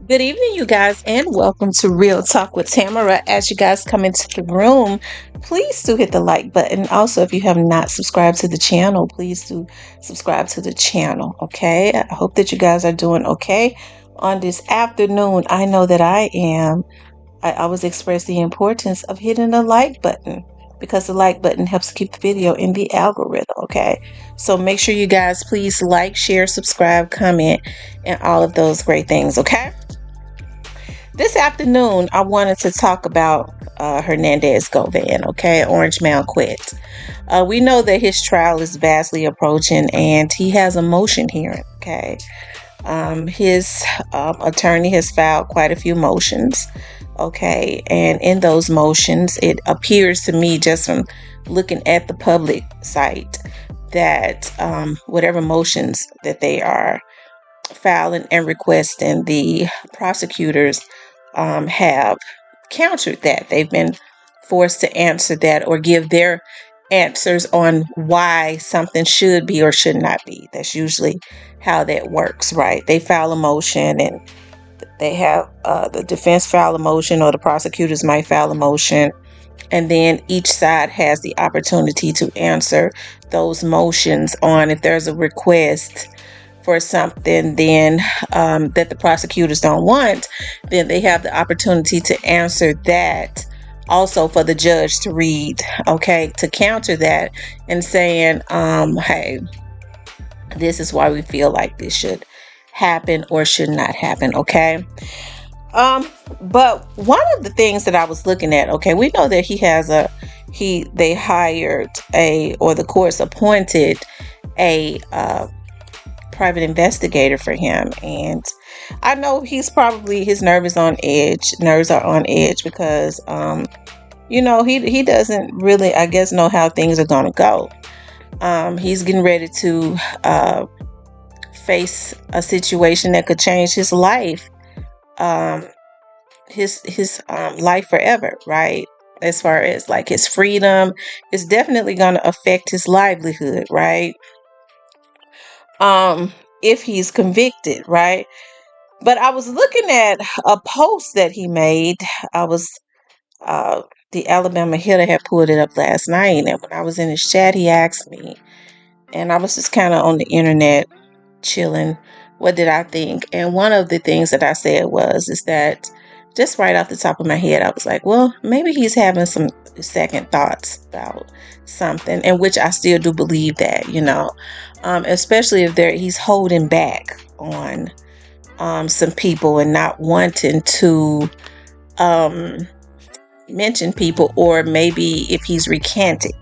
Good evening, you guys, and welcome to Real Talk with Tamara. As you guys come into the room, please do hit the like button. Also, if you have not subscribed to the channel, please do subscribe to the channel. Okay, I hope that you guys are doing okay on this afternoon. I know that I am. I always express the importance of hitting the like button because the like button helps keep the video in the algorithm. Okay, so make sure you guys please like, share, subscribe, comment, and all of those great things. Okay. This afternoon, I wanted to talk about Hernandezgovan, okay, Orange Mound quit. We know that his trial is vastly approaching and he has a motion hearing, okay. His attorney has filed quite a few motions, okay, and in those motions, it appears to me, just from looking at the public site, that whatever motions that they are filing and requesting, the prosecutors have countered that. They've been forced to answer that or give their answers on why something should be or should not be. That's usually how that works, right? They file a motion and they have the defense file a motion, or the prosecutors might file a motion, and then each side has the opportunity to answer those motions on if there's a request for something then that the prosecutors don't want, then they have the opportunity to answer that also for the judge to read, okay, to counter that and saying, hey, this is why we feel like this should happen or should not happen, okay? But one of the things that I was looking at, okay, we know that they hired or the courts appointed a private investigator for him, and I know his nerves are on edge because he doesn't really, I guess, know how things are going to go. He's getting ready to face a situation that could change his life, his life forever, right? As far as like his freedom, it's definitely going to affect his livelihood, right? If he's convicted, right? But I was looking at a post that he made. I was the Alabama hitter had pulled it up last night, and when I was in his chat, he asked me, and I was just kind of on the internet chilling. What did I think? And one of the things that I said is that just right off the top of my head, I was like, well, maybe he's having some second thoughts about something, and which I still do believe that, especially if he's holding back on some people and not wanting to mention people, or maybe if he's recanted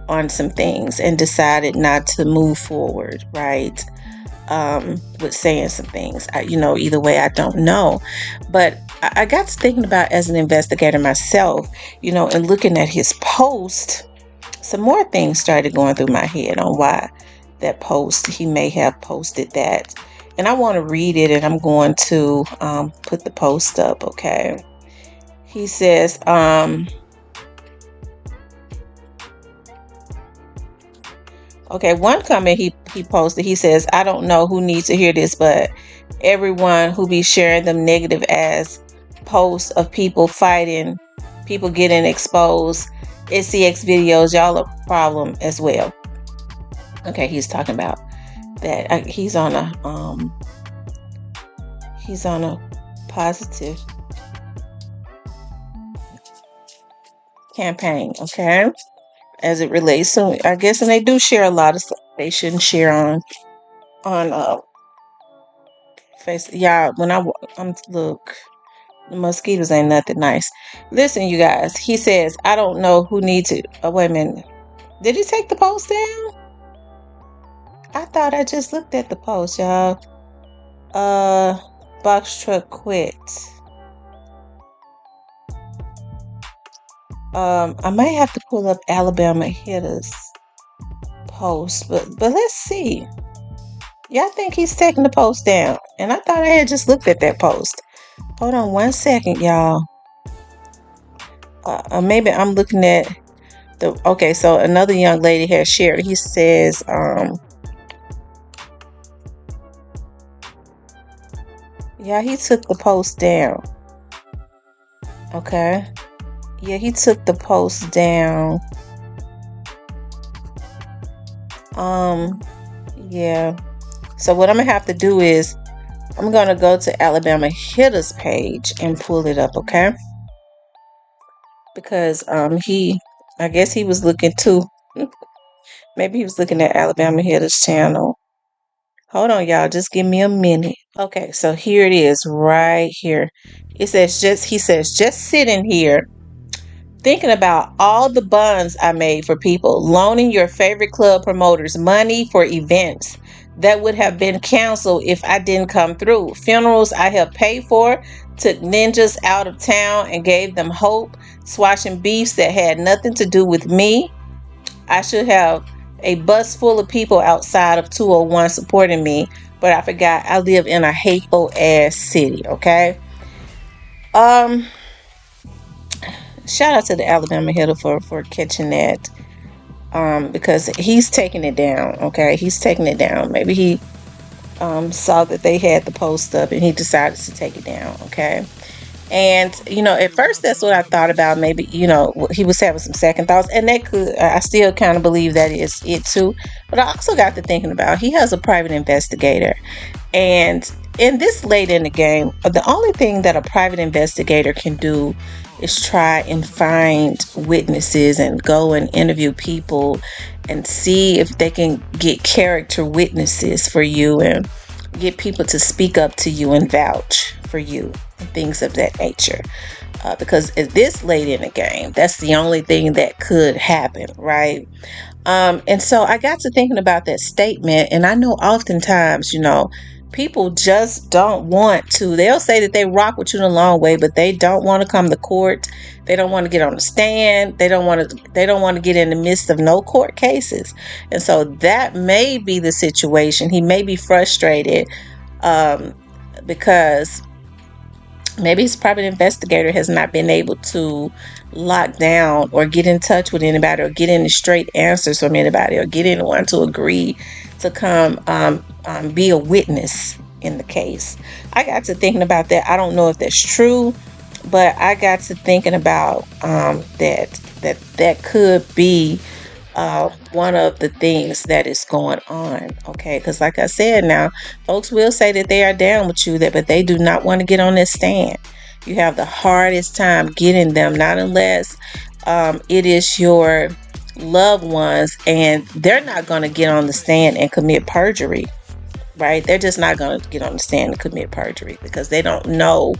on some things and decided not to move forward, right? With saying some things, either way, I don't know. But I got to thinking about, as an investigator myself, and looking at his post, some more things started going through my head on why that post, he may have posted that. And I want to read it, and I'm going to put the post up, okay? He says, okay, one comment he posted, he says, I don't know who needs to hear this, but everyone who be sharing them negative as posts of people fighting, people getting exposed, SCX videos, y'all a problem as well. Okay, he's talking about that he's on a positive campaign, okay, as it relates. So I guess, and they do share a lot of stuff they shouldn't share on face. Yeah, when I'm look, the mosquitoes ain't nothing nice. Listen, you guys, he says, I don't know who needs to. Oh, wait a minute, did he take the post down? I thought I just looked at the post, y'all. Box truck quit. I might have to pull up Alabama hitters post, but let's see. Yeah, I think he's taking the post down, and I thought I had just looked at that post. Hold on one second, y'all. Maybe I'm looking at okay, so another young lady has shared. He says, Yeah, he took the post down. Okay. Yeah, he took the post down. Yeah. So what I'm gonna have to do is I'm gonna go to Alabama Hitters page and pull it up, okay? Because I guess he was looking too. Maybe he was looking at Alabama Hitters channel. Hold on, y'all. Just give me a minute. Okay, so here it is, right here. He says just sitting here thinking about all the buns I made for people, loaning your favorite club promoters money for events that would have been canceled if I didn't come through. Funerals I helped pay for, took ninjas out of town and gave them hope, swashing beefs that had nothing to do with me. I should have a bus full of people outside of 201 supporting me, but I forgot I live in a hateful ass city, okay? Um Shout out to the Alabama hitter for catching that. Because he's taking it down, okay? He's taking it down. Maybe he saw that they had the post up and he decided to take it down, okay? And, at first that's what I thought about. Maybe, he was having some second thoughts, and I still kind of believe that is it too. But I also got to thinking about he has a private investigator. And in this late in the game, the only thing that a private investigator can do is try and find witnesses and go and interview people and see if they can get character witnesses for you and get people to speak up to you and vouch for you and things of that nature. Because at this late in the game, that's the only thing that could happen, right? And so I got to thinking about that statement, and I know oftentimes, people just don't want to. They'll say that they rock with you the long way, but they don't want to come to court. They don't want to get on the stand. They don't want to get in the midst of no court cases. And so that may be the situation. He may be frustrated because maybe his private investigator has not been able to lock down or get in touch with anybody or get any straight answers from anybody or get anyone to agree to come be a witness in the case. I got to thinking about that. I don't know if that's true, but I got to thinking about that could be one of the things that is going on, okay? Because like I said, now folks will say that they are down with you, but they do not want to get on this stand. You have the hardest time getting them, not unless it is your loved ones, and they're not going to get on the stand and commit perjury, right? They're just not going to get on the stand and commit perjury because they don't know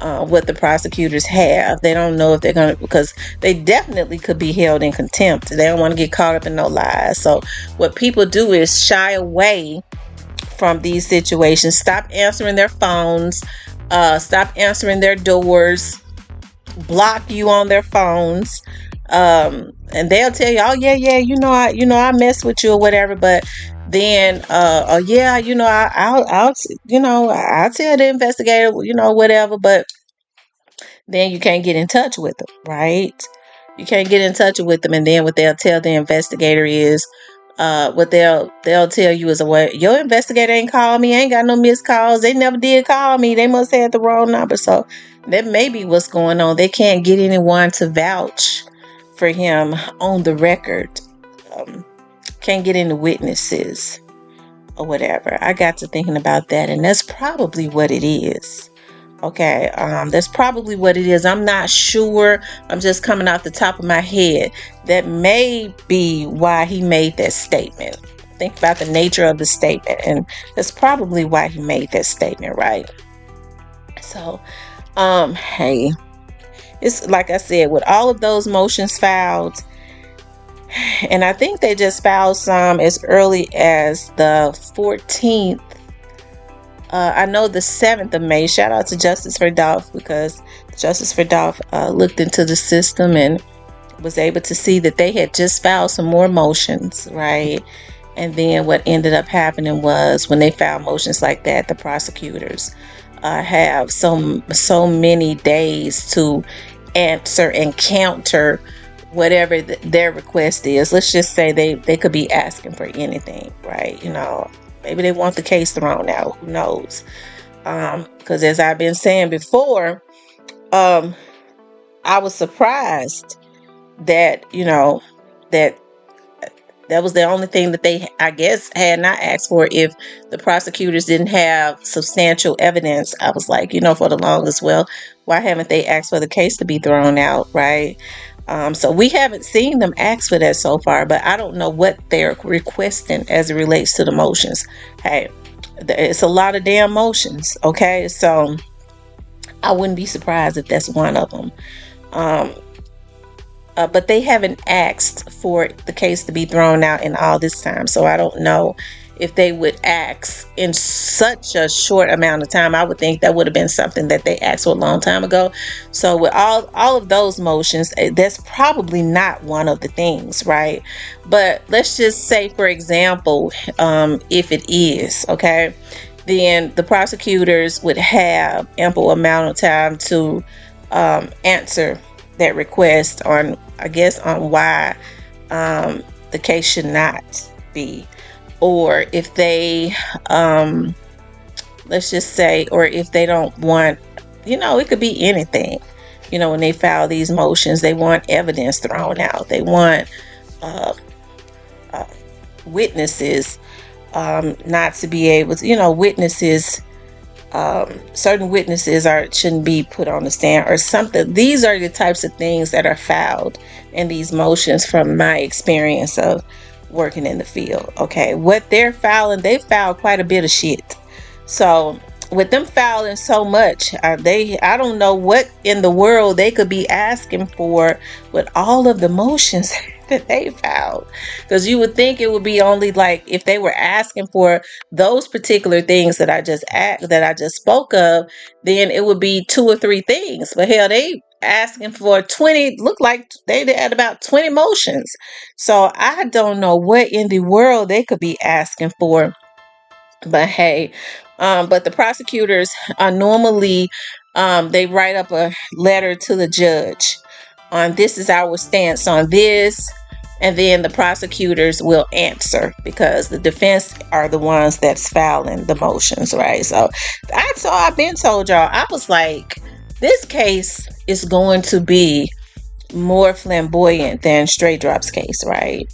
what the prosecutors have. They don't know if they're going to, because they definitely could be held in contempt. They don't want to get caught up in no lies. So what people do is shy away from these situations, stop answering their phones, stop answering their doors, block you on their phones. And they'll tell you, oh yeah, I mess with you or whatever, but then oh yeah, I'll tell the investigator, whatever, but then you can't get in touch with them, right? You can't get in touch with them, and then what they'll tell the investigator is what they'll tell you is, well, your investigator ain't called me, ain't got no missed calls, they never did call me, they must have the wrong number. So that may be what's going on. They can't get anyone to vouch for him on the record. Can't get any witnesses or whatever. I got to thinking about that, and that's probably what it is. Okay, that's probably what it is. I'm not sure. I'm just coming off the top of my head. That may be why he made that statement. Think about the nature of the statement, and that's probably why he made that statement, right? So, hey, it's like I said, with all of those motions filed, and I think they just filed some as early as the 14th. I know the 7th of May. Shout out to Justice for Dolph, because Justice for Dolph looked into the system and was able to see that they had just filed some more motions, right? And then what ended up happening was, when they filed motions like that, the prosecutors have so many days to answer and counter whatever their request is. Let's just say they could be asking for anything, right? Maybe they want the case thrown out. Who knows? Because as I've been saying before, I was surprised that, that that was the only thing that they, I guess, had not asked for. If the prosecutors didn't have substantial evidence, I was like, for the longest, well, why haven't they asked for the case to be thrown out, right? So we haven't seen them ask for that so far, but I don't know what they're requesting as it relates to the motions. Hey, it's a lot of damn motions, okay? So I wouldn't be surprised if that's one of them. But they haven't asked for the case to be thrown out in all this time. So I don't know if they would ask in such a short amount of time. I would think that would have been something that they asked for a long time ago. So with all of those motions, that's probably not one of the things, right? But let's just say, for example, if it is, okay, then the prosecutors would have ample amount of time to answer that request on, I guess, on why the case should not be, or if they let's just say, or if they don't want, it could be anything. When they file these motions, they want evidence thrown out, they want witnesses not to be able to, witnesses, certain witnesses shouldn't be put on the stand or something. These are the types of things that are filed in these motions from my experience of working in the field. Okay, what they're filing, they file quite a bit of shit. So with them filing so much, I don't know what in the world they could be asking for with all of the motions that they filed. Because you would think it would be only like if they were asking for those particular things that I just spoke of, then it would be 2 or 3 things. But hell, they asking for 20. Look like they had about 20 motions. So I don't know what in the world they could be asking for. But hey, but the prosecutors normally they write up a letter to the judge on, this is our stance on this, and then the prosecutors will answer because the defense are the ones that's filing the motions, right? So I've been told y'all, I was like, this case is going to be more flamboyant than Straight Drop's case, right?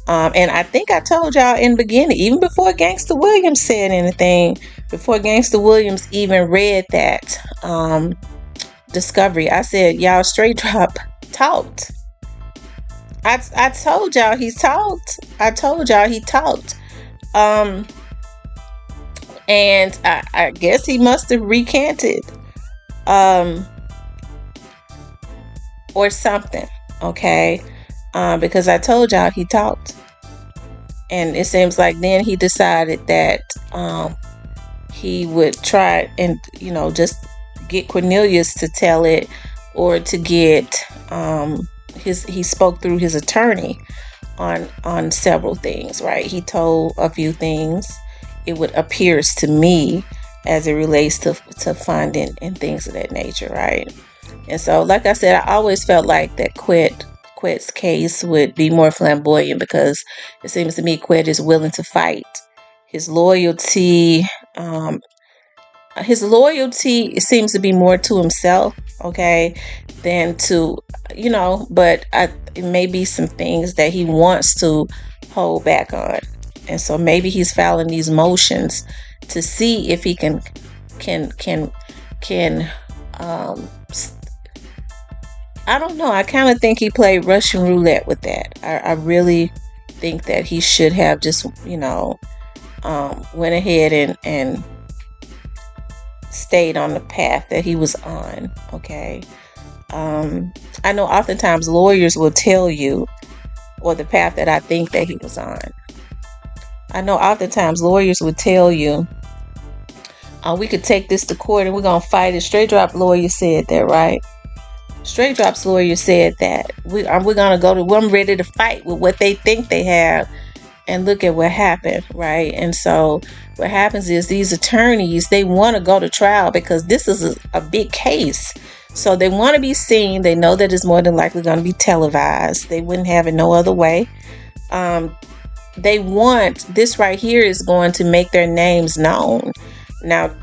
And I think I told y'all in the beginning, even before Gangsta Williams said anything, before Gangsta Williams even read that discovery, I said, y'all, Straight Drop talked. I told y'all he talked. I told y'all he talked. And I guess he must have recanted. Or something. Okay. Because I told y'all he talked. And it seems like then he decided that he would try and, just get Cornelius to tell it, or to get he spoke through his attorney on several things, right? He told a few things, it would appears to me, as it relates to funding and things of that nature, right? And so, like I said, I always felt like that Quet's case would be more flamboyant because it seems to me Quet is willing to fight. His loyalty seems to be more to himself, okay, than to, but it may be some things that he wants to hold back on. And so maybe he's filing these motions to see if he can I don't know. I kind of think he played Russian roulette with that. I really think that he should have just, went ahead and stayed on the path that he was on. Okay. I know oftentimes lawyers will tell you, or the path that I think that he was on. I know oftentimes lawyers would tell you, we could take this to court and we're going to fight it. Straight Drop lawyer said that, right? Straight Drop's lawyer said that we're going to go to, I'm ready to fight with what they think they have, and look at what happened, right? And so what happens is these attorneys, they want to go to trial because this is a big case. So they want to be seen. They know that it's more than likely going to be televised. They wouldn't have it no other way. They want, this right here is going to make their names known. Now,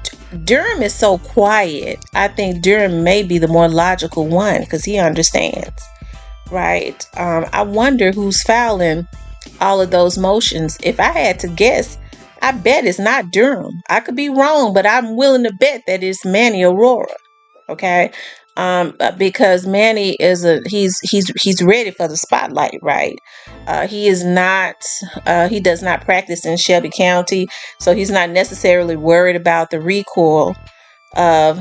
Durham is so quiet. I think Durham may be the more logical one because he understands, right? I wonder who's filing all of those motions. If I had to guess, I bet it's not Durham. I could be wrong, but I'm willing to bet that it's Manny Aurora. Okay. Because Manny is he's ready for the spotlight, right? He is not he does not practice in Shelby County, so he's not necessarily worried about the recoil of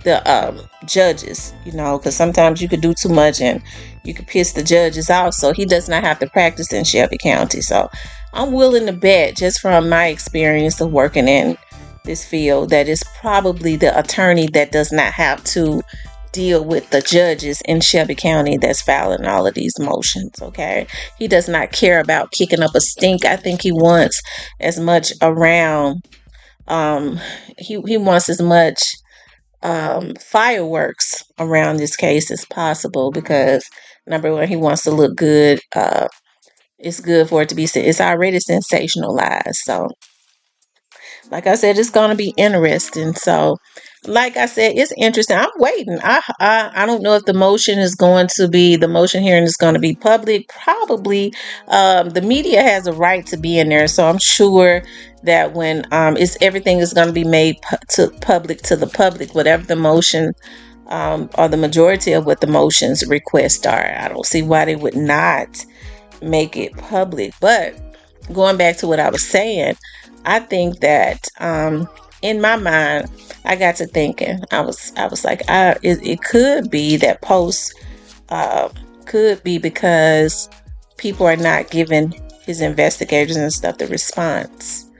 the judges, because sometimes you could do too much and you could piss the judges off. So he does not have to practice in Shelby County. So I'm willing to bet, just from my experience of working in this field, that it's probably the attorney that does not have to deal with the judges in Shelby County that's filing all of these motions. Okay, he does not care about kicking up a stink. I think he wants as much around he wants as much fireworks around this case as possible, because number one, he wants to look good. It's good for it to be, it's already sensationalized. So like I said, it's going to be interesting. So like I said, it's interesting. I'm waiting. I don't know if the motion hearing is going to be public. Probably. The media has a right to be in there, so I'm sure that when everything is going to be made public to the public, whatever the motion or the majority of what the motions request are. I don't see why they would not make it public. But going back to what I was saying, I think that in my mind, I got to thinking. I was like, it could be that posts could be because people are not giving his investigators and stuff the response,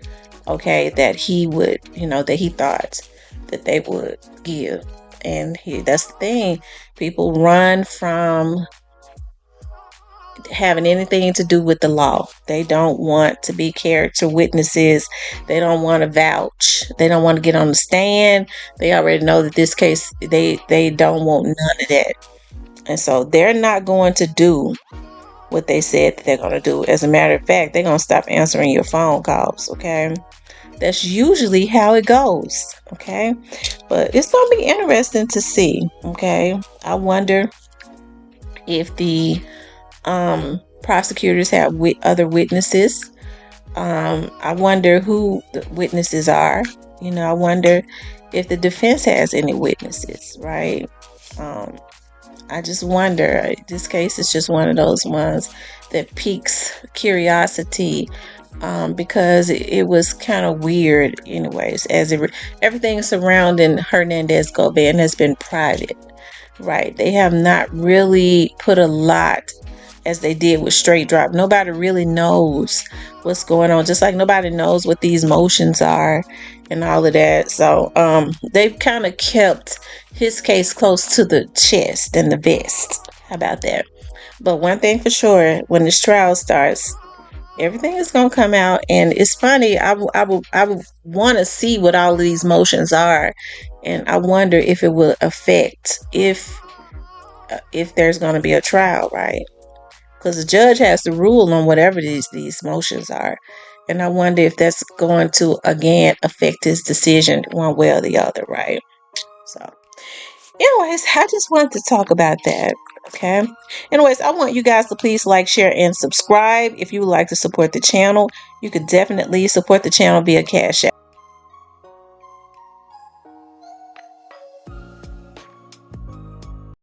okay, that he would, that he thought that they would give. And that's the thing. People run from having anything to do with the law. They don't want to be character witnesses. They don't want to vouch. They don't want to get on the stand. They already know that this case, they don't want none of that. And so they're not going to do what they said that they're going to do. As a matter of fact, they're going to stop answering your phone calls, okay? That's usually how it goes, okay? But it's going to be interesting to see, okay? I wonder if the prosecutors have other witnesses. I wonder who the witnesses are. I wonder if the defense has any witnesses, right? I just wonder. This case is just one of those ones that piques curiosity, because it was kind of weird anyways, as everything surrounding Hernandezgovan has been private, right? They have not really put a lot, as they did with Straight Drop. Nobody really knows what's going on, just like nobody knows what these motions are and all of that. So they've kind of kept his case close to the chest and the vest. How about that? But one thing for sure, when this trial starts, everything is going to come out. And it's funny, I would want to see what all of these motions are, and I wonder if it will affect if there's going to be a trial, right? Because the judge has to rule on whatever these motions are. And I wonder if that's going to, again, affect his decision one way or the other, right? So, anyways, I just wanted to talk about that, okay? Anyways, I want you guys to please like, share, and subscribe. If you would like to support the channel, you could definitely support the channel via Cash App.